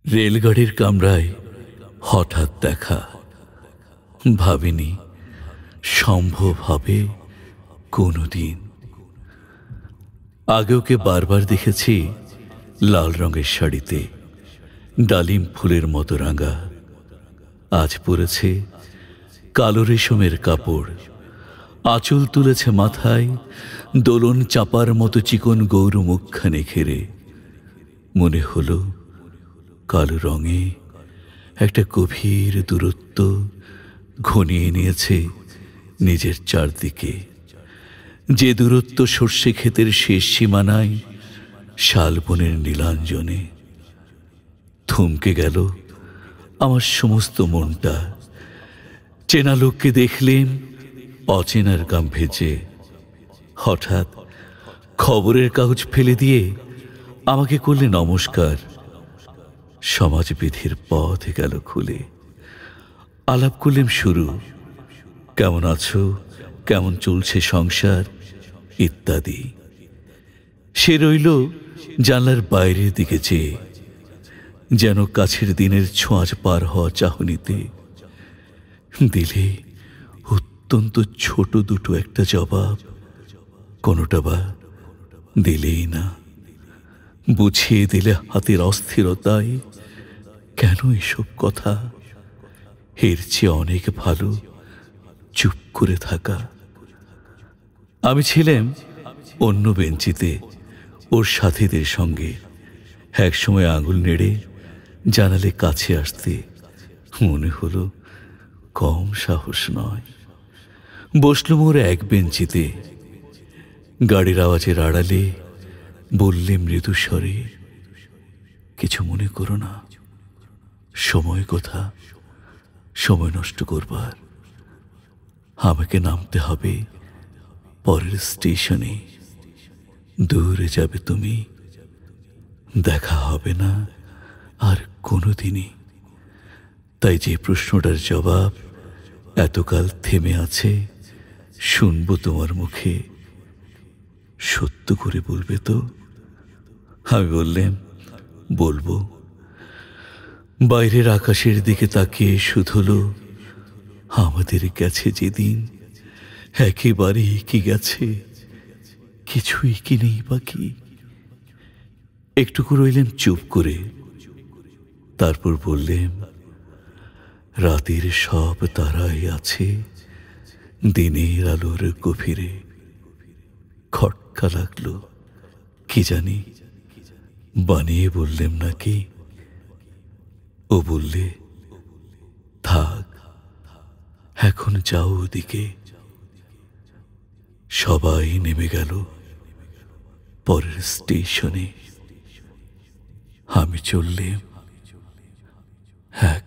রেলগাড়ির কামরায় হঠাৎ দেখা, ভাবিনি সম্ভব হবে কোনোদিন। আগে ওকে বারবার দেখেছি লাল রঙের শাড়িতে, ডালিম ফুলের মতো রাঙা। আজ পরেছে কালো রেশমের কাপড়, আঁচল তুলেছে মাথায়, দোলন চাপার মতো চিকন গৌর মুখখানে ঘিরে। মনে হলো কালো রঙে একটা গভীর দূরত্ব ঘনিয়ে নিয়েছে নিজের চারদিকে, যে দূরত্ব সর্ষে ক্ষেতের শেষ সীমানায় শালবনের নীলাঞ্জনে। থমকে গেল আমার সমস্ত মনটা। চেনা লোককে দেখলেন অচেনার গাম্ভীর্যে। হঠাৎ খবরের কাগজ ফেলে দিয়ে আমাকে করলে নমস্কার। সমাজবিধির পথ গেল খুলে। আলাপ করলেন শুরু, কেমন আছো, কেমন চলছে সংসার ইত্যাদি। সে রইল জানলার বাইরের দিকে চেয়ে, যেন কাছের দিনের ছোঁয়াচ পার হওয়া চাহনিতে। দিলে অত্যন্ত ছোট দুটো একটা জবাব, কোনোটা বা দিলেই না। বুঝিয়ে দিলে হাতের অস্থিরতায়, কেন এসব কথা, এর চেয়ে অনেক ভালো চুপ করে থাকা। আমি ছিলাম অন্য বেঞ্চিতে ওর সাথীদের সঙ্গে। একসময় আঙুল নেড়ে জানালে কাছে আসতে, মনে হলো কম সাহস নয়। বসলুম ওর এক বেঞ্চিতে। গাড়ির আওয়াজের আড়ালে বললে মৃদু স্বরে, কিছু মনে করো না, সময় কোথা সময় নষ্ট করবার। আমাকে নামতে হবে পরের স্টেশনে। দূরে যাবে তুমি, দেখা হবে না আর কোনোদিনই। তাই যে প্রশ্নটার জবাব এতকাল থেমে আছে, শুনবো তোমার মুখে, সত্য করে বলবে তো? আমি বললাম, বলবো। বাইরের আকাশের দিকে তাকিয়ে শুধলো, আমাদের গেছে যেদিন একেবারেই কি গেছে, কিছুই কি নেই বাকি। একটুকু রইলেন চুপ করে, তারপর বললেন, রাতের সব তারাই আছে দিনের আলোর গভীরে। খটকা লাগলো, কি জানি বানিয়ে বললেম নাকি। ও বললে, থাক এখন যাও ওদিকে। সবাই নেমে গেল পরের স্টেশনে। আমি চললেম এক